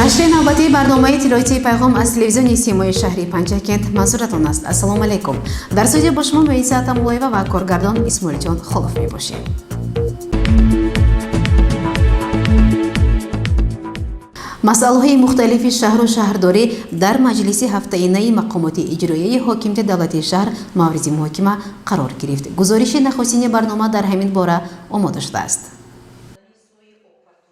نشر نوبتی برنامه اطلاعاتی پیغام از تلویزیون سیمای شهری پنجکент منظورتان است. السلام علیکم. در استودیو با شما میسات مولایوا و کارگردان اسماعیل جان خلف می باشیم. مسائل مختلف شهر و شهرداری در مجلس هفته‌ای مقامات اجرایی حاکمیت دولتی شهر مورد محاکمه قرار گرفت. گزارش نخستین برنامه در همین باره آماده شده است.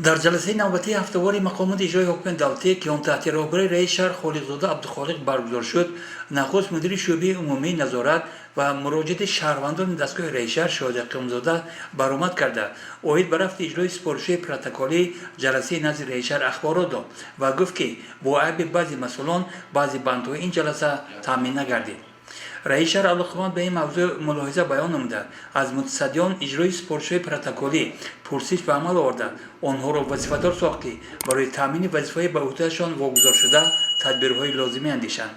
در جلسه نوبتی هفته‌واری مقامات اجرایی حکومت دولتی که آن تحت رهبری رئیس شهر خالق‌زاده عبدالخالق برگزار شد، نخست مدیر شعبه عمومی نظارت و مراجعه شهروندان دستگاه رئیس شهر شهادت قیامزاده برآمد کرده اوید بر رفت اجرای سپارش پروتکلی جلسه نزد رئیس شهر اخبارات داد و گفت که با عیب بعضی مسئولان بعضی بندهای این جلسه تامین نگردید. رئیس شهر علاقمند به این موضوع ملاحظه بیان نموده از متصدیان اجرای سپارش‌های پروتکلی پرسش به عمل آورده آنها را وظیفه‌دار ساخت که برای تامین وظیفه به عهدهشان واگذار شده تدبیرهای لازمی اندیشند.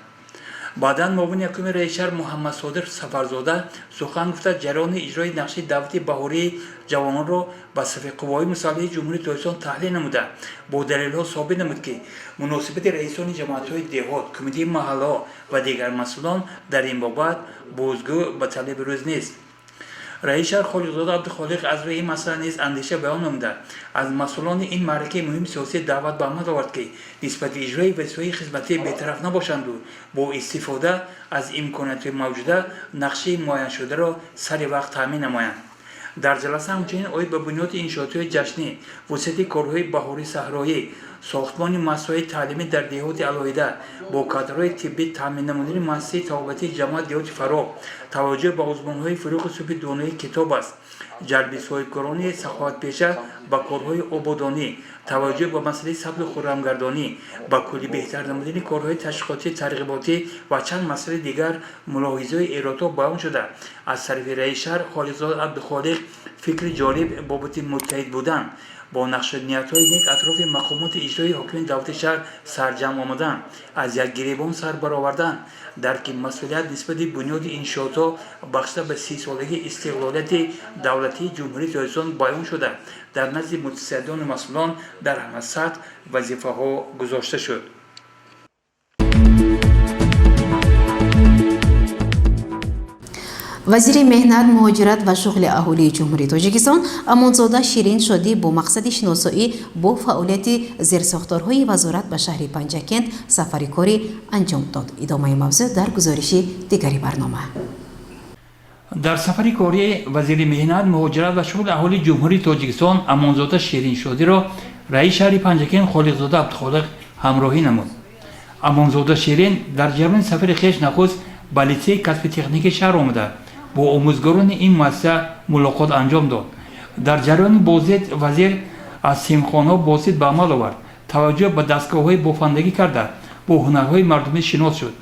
بعدا معاون یکم رئیس شهر محمد صادق سفرزاده سخن گفته جریان اجرای نقشه دعوت بهاری جوانان را به صف قوای مسلحه جمهوری تاجیکستان تحلیل نموده با دلیل‌ها ثابت نمود که مناسبت رئیسان جماعت‌های دهات کمیته محله و دیگر مسئولان در این بابت بازگو به طلب روز نیست. رئیس شهر خالق‌زاده عبدالخالق از روی این مسئله نیز اندیشه بیان نموده از مسئولان این معرکه مهم سیاسی دعوت به عمل آورد که نسبت اجرای وظیفه خدمتی بی‌طرف نباشند و با استفاده از امکانات موجوده نقشه معین شده را سر وقت تامین نمایند. در جلسه همچنین اوید به بنیاد انشاءات جشنی وسط کارهای بهاری صحرایی ساختمان مؤسسه‌های تعلیمی در دهات علاهیده با کادرهای طبی تامین نمودن مؤسسه توابتی جماعت دهات فرا توجه به آزمون‌های فروغ صبح دانای کتاب است جلب صاحبکاران سخاوت پیشه به کارهای آبادانی توجه به مسئله ثبت خرمگردانی با کلی بهتر نمودن کارهای تشویقاتی ترغیباتی و چند مسئله دیگر ملاحظه ایرادات بیان شده از طرف رئیس شهر خالق‌زاده عبدالخالق فکر جالب بابت متحد بودن با نقش نیت‌های نیک اطراف مقامات اجرایی حاکمیت دولت شهر سرجم آمدن از یک گریبان سر برآوردن درک مسئولیت نسبت بنیاد انشاءات بخشیده به 30 سالگی استقلالیت دولتی جمهوری تاجیکستان بیان شده در نزد متصدیان مسئولان در همه سطح وظیفه‌ها گذاشته شد. وزیر مهنت مهاجرت و شغل اهالی جمهوری تاجیکستان امانزاده شیرین شادی با مقصد شناسایی با فعالیت زیرساختارهای وزارت به شهر پنجکент سفری کاری انجام داد. ادامه موضوع در گزارش دیگری برنامه. در سفری کاری وزیر مهنت مهاجرت و شغل اهالی جمهوری تاجیکستان امانزاده شیرین شادی را رئیس شهر پنجکent خالق‌زاده عبدالخالق همراهی نمود. امانزاده شیرین در جریان سفر خویش نخست به لیسه کسب تکنیک شهر آمده با آموزگاران این مؤسسه ملاقات انجام داد. در جریان بازدید وزیر از سیمخانه‌ها بازدید به عمل آورد. توجه به دستگاه‌های بافندگی کرده با هنرهای مردمی شناس شد.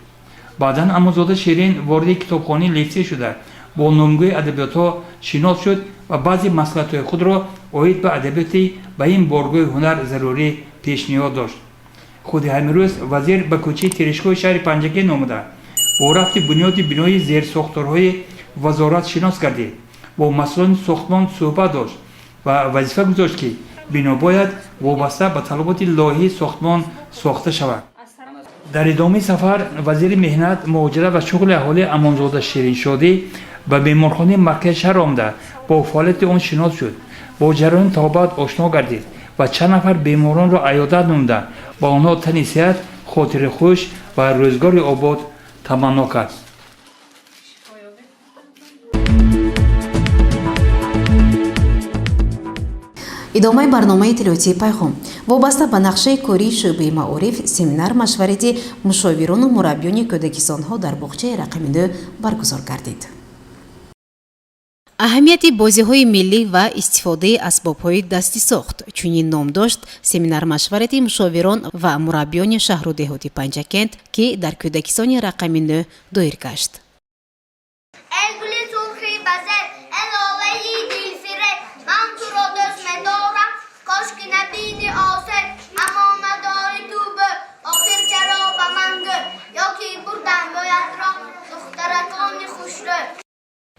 بعدا امانزاده شیرین وارد کتابخانه لیسه شده با نامگوی ادبیات‌ها شناس شد و بعضی مصلحت‌های خود را اوید به ادبیاتی به این بارگاه هنر ضروری پیشنهاد داشت. خود همین روز وزیر به کوچه تیرشگاه شهر پنجکent آمده با رفت بنیاد بنای زیرساختارهای وزارت شناس گردید با مسئولان ساختمان صحبت داشت و وظیفه گذاشت که بنا باید وابسته به طلبات لایحه ساختمان ساخته شود. در ادامه سفر وزیر مهنت مهاجرت و شغل اهالی امانزاده شیرین شادی به بیمارخانه مرکز شهر آمده با فعالیت آن شناس شد با جریان تابعات آشنا گردید و چند نفر بیماران را عیادت نموده با آنها تن صحت خاطر خوش و روزگار آباد تمنا کرد. ادامه برنامه اطلاعاتی پیغام وابسته به نقشه کاری شعبه معارف سمینار مشورتی مشاوران و مربیان کودکستان‌ها در باغچه رقم 2 برگزار گردید. اهمیت بازی‌های ملی و استفاده اسباب‌های دستی ساخت چنین نام داشت سمینار مشورتی مشاوران و مربیان شهر و دهات پنجکent که در کودکستان رقم 2 دایر گشت.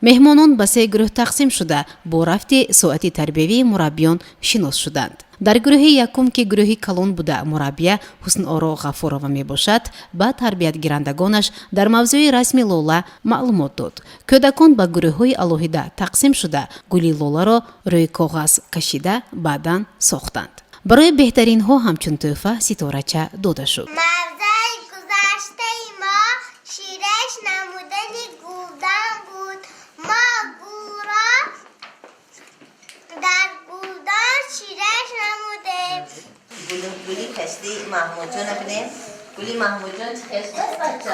меҳмонон ба се гурӯҳ тақсим шуда бо рафти соати тарбиявии мураббиён шинос шуданд. дар гурӯҳи якум ки гурӯҳи калон буда мураббия ҳусноро ғафурова мебошад, ба тарбиятгирандагонаш дар мавзӯи расми лола маълумот дод. кӯдакон ба гурӯҳҳои алоҳида тақсим шуда гули лоларо рӯи коғаз кашида баъдан сохтанд. барои беҳтаринҳо ҳамчун тӯҳфа ситорача дода шуд. мавзаи гузаштаи мо ширеш намудани гулдан буд. мо гулро дар гулдан ширеш намудем. گولی کشتی محمود جان بینیم گولی محمود جان چه کشتی است بچه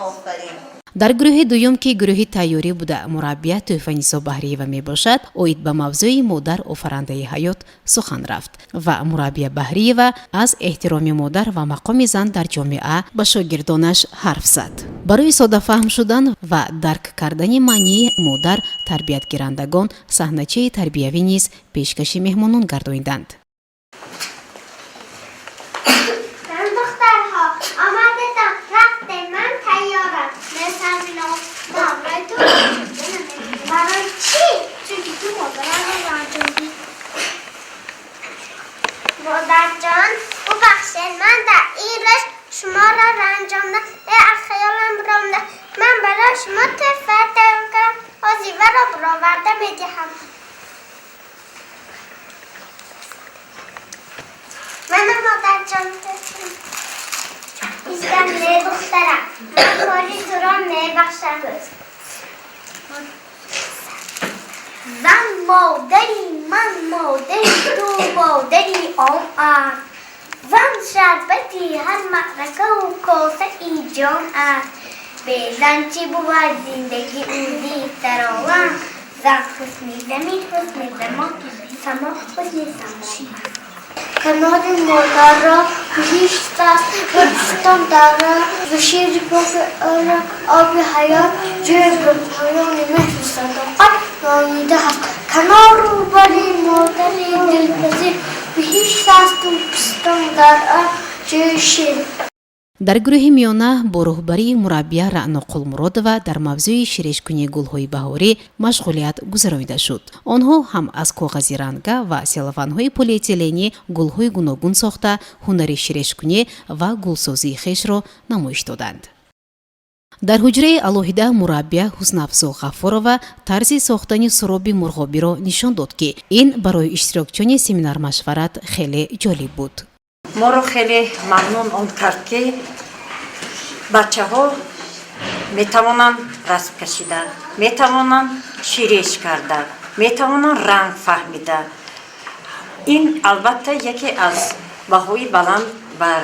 آفرین дар гурӯҳи дуюм ки гурӯҳи тайёрӣ буда мураббия тӯҳфанисо баҳриева мебошад, оид ба мавзӯи модар офарандаи ҳаёт сухан рафт ва мураббия баҳриева аз эҳтироми модар ва мақоми зан дар ҷомеа ба шогирдонаш ҳарф зад. барои соддафаҳм шудан ва дарк кардани маънии модар тарбиятгирандагон саҳначаи тарбиявӣ низ пешкаши меҳмонон гардонинданд. دخترها آمدتم رقص من تیارم مثل برای تو برای چی؟ چونکه تو مادرم رو رنجوندی مادر جان ببخشید من در این رشت شما را رنجاندم از خیالم رانده من برای شما تحفه تهیه کردم آزیوه را برآورده میدهم منم مادر جان ایستم نه دخترم من کاری تو را میبخشم زن مادری من مادری تو مادری آن زن شربتی هر معرکه و کاسه ای جان است به زن چی بود زندگی او دید در آن زن حسنی زمین حسنی زمان سما حسنی سما کنار مادر را بیشت است و دوستان در و شیر پاک آب حیات جای پایان مهر صداقت نامیده است کنار بری مادر دلپذیر بیشت است و دوستان در جای شیر. дар гурӯҳи миёна бо роҳбарии мураббия раъно қулмуродова дар мавзӯи ширешкунии гулҳои баҳорӣ машғулият гузаронида шуд. онҳо ҳам аз коғази ранга ва селофанҳои полиэтиленӣ гулҳои гуногун сохта ҳунари ширешкунӣ ва гулсозии хешро намоиш доданд. дар ҳуҷраи алоҳида мураббия ҳуснафзо ғафурова тарзи сохтани суроби мурғобиро нишон дод ки ин барои иштирокчиёни семинар-машварат хеле ҷолиб буд. моро хеле мамнун он кард ки бачаҳо метавонанд расм кашида, метавонанд ширеш карда, метавонанд ранг фаҳмида. ин албатта яке аз баҳои баланд бар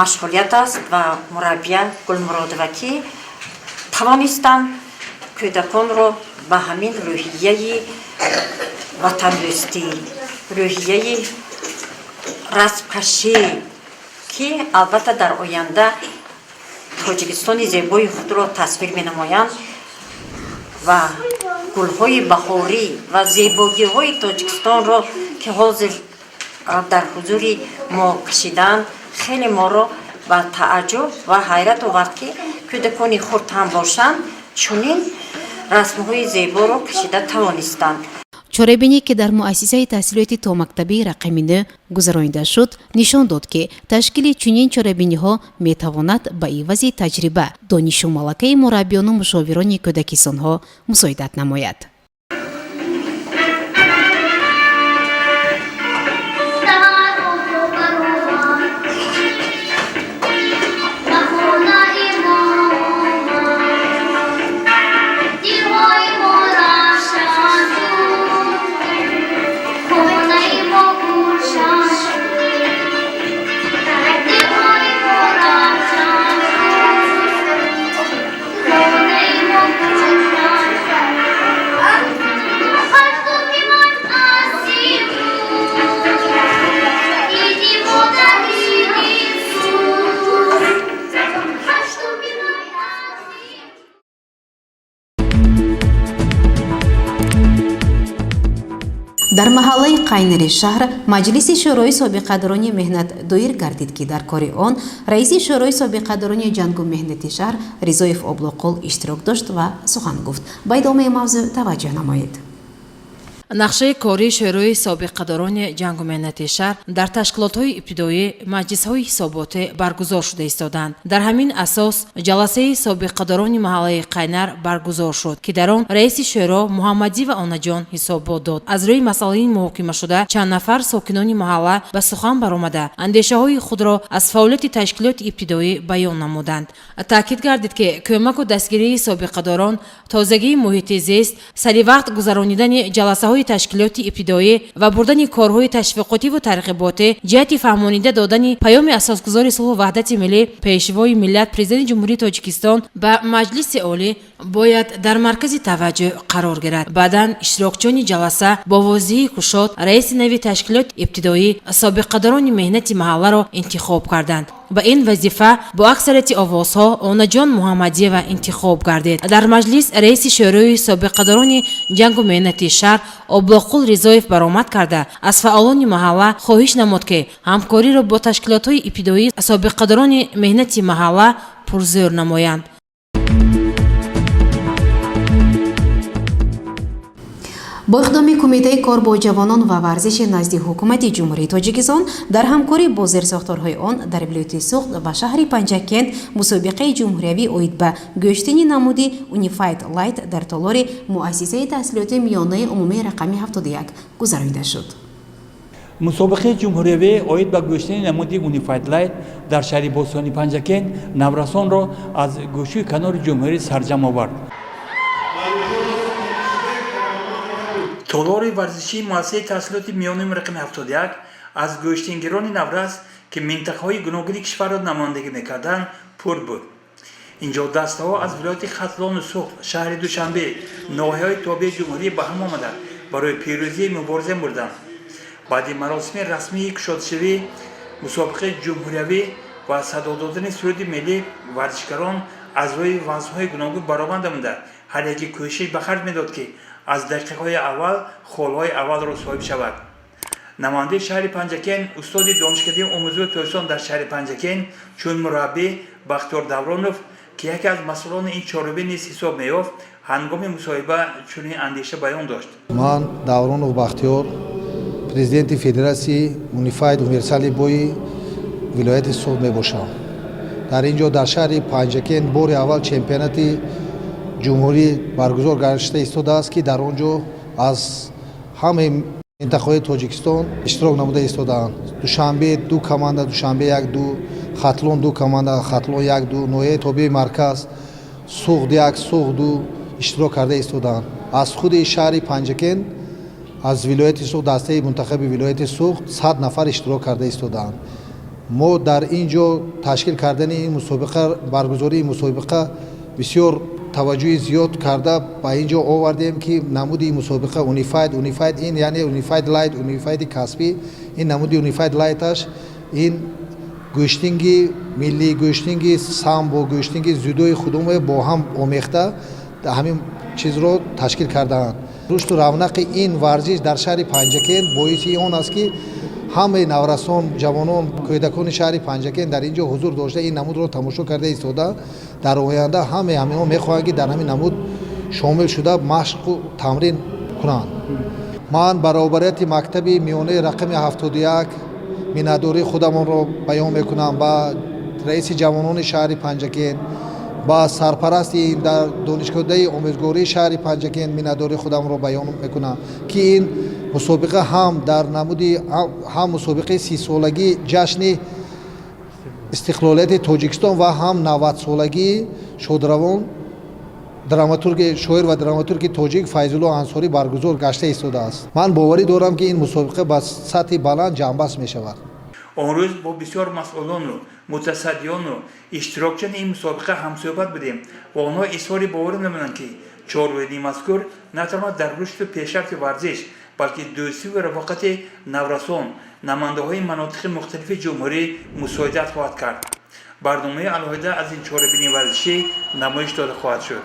машғулият аст ва мураббия Гулмуродова ки тавонистанд кӯдаконро ба ҳамин рӯҳияи ватандӯстӣ, рӯҳияи расмкашӣ ки албатта дар оянда тоҷикистони зебои худро тасвир менамоянд ва гулҳои баҳорӣ ва зебогиҳои тоҷикистонро ки ҳозир дар ҳузури мо кашиданд хеле моро ба тааҷҷуб ва ҳайрат овард ки кӯдакони хурд ҳам бошанд чунин расмҳои зеборо кашида тавонистанд. чорабинӣ ки дар муассисаи таҳсилоти томактабии рақами 9 гузаронида шуд нишон дод ки ташкили чунин чорабиниҳо метавонад ба ивази таҷриба донишу малакаи мураббиёну мушовирони кӯдакисонҳо мусоидат намояд. дар маҳаллаи қайнари шаҳр маҷлиси шӯрои собиқадорони меҳнат доир гардид ки дар кори он раиси шӯрои собиқадорони ҷангу меҳнати шаҳр Ризоев Облоқул иштирок дошт ва сухан гуфт. Ба идомаи мавзӯъ таваҷҷӯҳ намоед. нақшаи кори шӯрои собиқадорони ҷангу меҳнати шаҳр дар ташкилотҳои ибтидоӣ маҷлисҳои ҳисоботӣ баргузор шуда истоданд. дар ҳамин асос ҷаласаи собиқадорони маҳаллаи Қайнар баргузор шуд ки дар он раиси шӯро Муҳаммадиева Онаҷон ҳисобот дод. аз рӯи масъалаи муҳокимашуда чанд нафар сокинони маҳалла ба сухан баромада андешаҳои худро аз фаъолияти ташкилоти ибтидоӣ баён намуданд. таъкид гардид ки кӯмаку дастгирии собиқадорон, тозагии муҳити зист, саривақт гузаронидани ҷаласаҳои ташкилоти ибтидоӣ ва бурдани корҳои ташвиқотиву тарғиботӣ ҷиҳати фаҳмонида додани паёми асосгузори сулҳу ваҳдати миллӣ пешвои миллат Президенти Ҷумҳурии Тоҷикистон ба Маҷлиси олӣ бояд дар маркази таваҷҷӯҳ қарор гирад. баъдан иштирокчиёни ҷаласа бо возиҳии кушод раиси нави ташкилоти ибтидоӣ собиқадорони меҳнати маҳалларо интихоб карданд. ба ин вазифа бо аксарияти овозҳо Онаҷон Муҳаммадиева интихоб гардид. дар маҷлис раиси шӯрои собиқадорони ҷангу меҳнати шаҳр Облоқул Ризоев баромад карда аз фаъолони маҳалла хоҳиш намуд ки ҳамкориро бо ташкилотҳои ибтидоӣ собиқадорони меҳнати маҳалла пурзӯр намоянд. бо иқдоми кумитаи кор бо ҷавонон ва варзиши назди ҳукумати ҷумҳурии Тоҷикистон дар ҳамкорӣ бо зерсохторҳои он дар вилояти Суғд ва шаҳри Панҷакент мусобиқаи ҷумҳуриявӣ оид ба гӯштини намуди Unified Light дар толори муассисаи таҳсилоти миёнаи умумии рақами 71 гузаронида шуд. мусобиқаи ҷумҳуриявӣ оид ба гӯштани намуди Unified Light дар шаҳри Бостoni Панҷакент наврасонро аз гӯшии канори ҷумҳурӣ сарҷам овард. толори варзишии муассисаи таҳсилоти миёнаи рақами 71 аз гӯштингирони наврас ки минтақаҳои гуногуни кишварро намояндагӣ мекарданд пур буд. инҷо дастаҳо аз вилояти Хатлону Суғд, шаҳри Душанбе, ноҳияҳои тобеи ҷумҳурӣ ба ҳам омада барои пирӯзии мубориза мурданд. баъди маросими расмии кушодашавӣ мусобиқаи ҷумҳуриявӣ ва садо додани суруди миллӣ варзишгарон аз рӯи вазъҳои гуногун баромад намуда ҳар яке кӯшиш ба харҷ медод ки аз дақиқаҳои аввал холҳои аввалро соҳиб шавад. намояндаи шаҳри Панҷакент устоди донишкадии омӯзуви Тоҷикистон дар шаҳри Панҷакент чун мураббӣ Бахтиёр Давронов ки яке аз масъулони ин чорубӣ низ ҳисоб меёфт ҳангоми мусоҳиба чунин андеша баён дошт. ман Давронов Бахтиёр, президенти Федератсияи Unified Универсали бои вилояти Суғд мебошам. дар ин ҷо дар шаҳри Панҷакент бори аввал чемпионати ҷумҳурӣ баргузор гардишта истодааст ки дар он ҷо аз ҳамаи минтақаҳои Тоҷикистон иштирок намуда истодаанд. Душанбе 2 команда, Душанбе 1-2, Хатлон 2 команда, Хатлон 1-2, ноҳияи тобеи марказ Суғд 1, Суғд 2 иштирок карда истодаанд. аз худи шаҳри Панҷакент аз вилояти Суғд дастаи мунтахаби вилояти Суғд 100 нафар иштирок карда истодаанд. мо дар ин ҷо ташкил кардани ин мусобиқа, баргузории мусобиқа бисёр таваҷҷӯҳи зиёд карда ба ин ҷо овардем ки намуди мусобиқа Unified ин яъне Unified Light, Unified касбӣ, ин намуди Unified Lightаш ин гӯштинги миллӣ, гӯштинги самбо, гӯштинги зудои худуме бо ҳам омехта ҳамин чизро ташкил кардаанд. рушду равнақи ин варзиш дар шаҳри Панҷакент боиси он аст ки ҳамаи наврасон, ҷавонон, кӯдакони шаҳри Панҷакент дар ин ҷо ҳузур дошта ин намудро тамошо карда истода дар оянда ҳамаҳо мехоҳанд ки дар ҳамин намуд шомил шуда машқу тамрин кунанд. ман баробарияти мактаби миёнаи рақами 71 миннатдории худамонро баён мекунам ба раиси ҷавонони шаҳри Панҷакент, ба сарпарасти дар донишгоҳи омӯзгории шаҳри Панҷакент миннатдории худамро баён мекунам ки ин мусобиқа ҳам дар намуди ҳам мусобиқаи 30-солагии ҷашни истиқлолияти Тоҷикистон ва ҳам 90-солагии шодравон шоир ва драматурги тоҷик Файзулло Ансорӣ баргузор гашта истодааст. ман боварӣ дорам ки ин мусобиқа ба сатҳи баланд ҷамъбаст мешавад. он рӯз бо бисёр масъулону мутасаддиону иштирокчиёни ин мусобиқа ҳамсӯҳбат будем ва онҳо изҳори боварӣ намуданд ки чорбӯйни мазкур на танҳо дар рушду пешрафти варзиш балки дӯстӣ ва рафоқати наврасон намояндаҳои манотиқи мухталифи ҷумҳурӣ мусоидат хоҳад кард. барномаи алоҳида аз ин чорабини варзишӣ намоиш дода хоҳад шуд.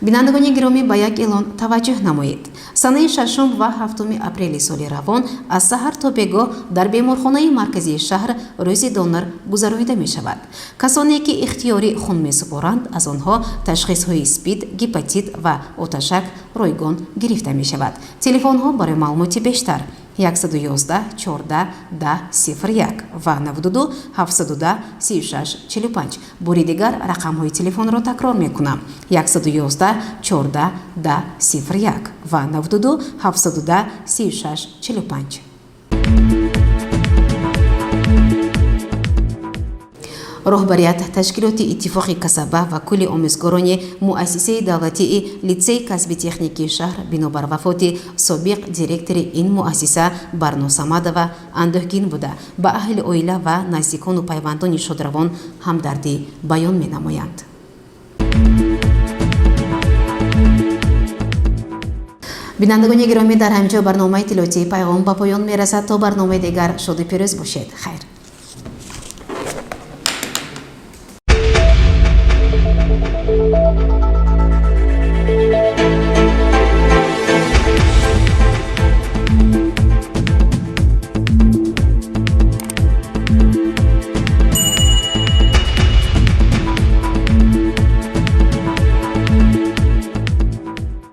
бинандагони гиромӣ ба як эълон таваҷҷӯҳ намоед. Санаи 6 ва 7 апрели соли равон аз саҳар то бегоҳ дар беморхонаи марказии шаҳр рӯзи донор гузаронида мешавад. Касоне ки ихтиёри хун месупоранд, аз онҳо ташхисҳои спид, гепатит ва оташак ройгон гирифта мешавад. Телефонҳо барои маълумоти бештар 111 14 10 01 ва 92 710 36 45. Бори дигар рақамҳои телефонро такрор мекунам: 111 14 10 01 ва 92 710 36 45. роҳбарият ташкилоти иттифоқи касаба ва кулли омӯзгорони муассисаи давлатии литсеи касби техникии шаҳр бинобар вафоти собиқ директори ин муассиса Барно Самадова андӯҳгин буда ба аҳли оила ва наздикону пайвандони шодравон ҳамдардӣ баён менамоянд. бинандагони гиромӣ, дар ҳамҷо барномаи иттилоотии пайғом ба поён мерасад. То барномаи дигар шоду пирӯз бошед. хайр.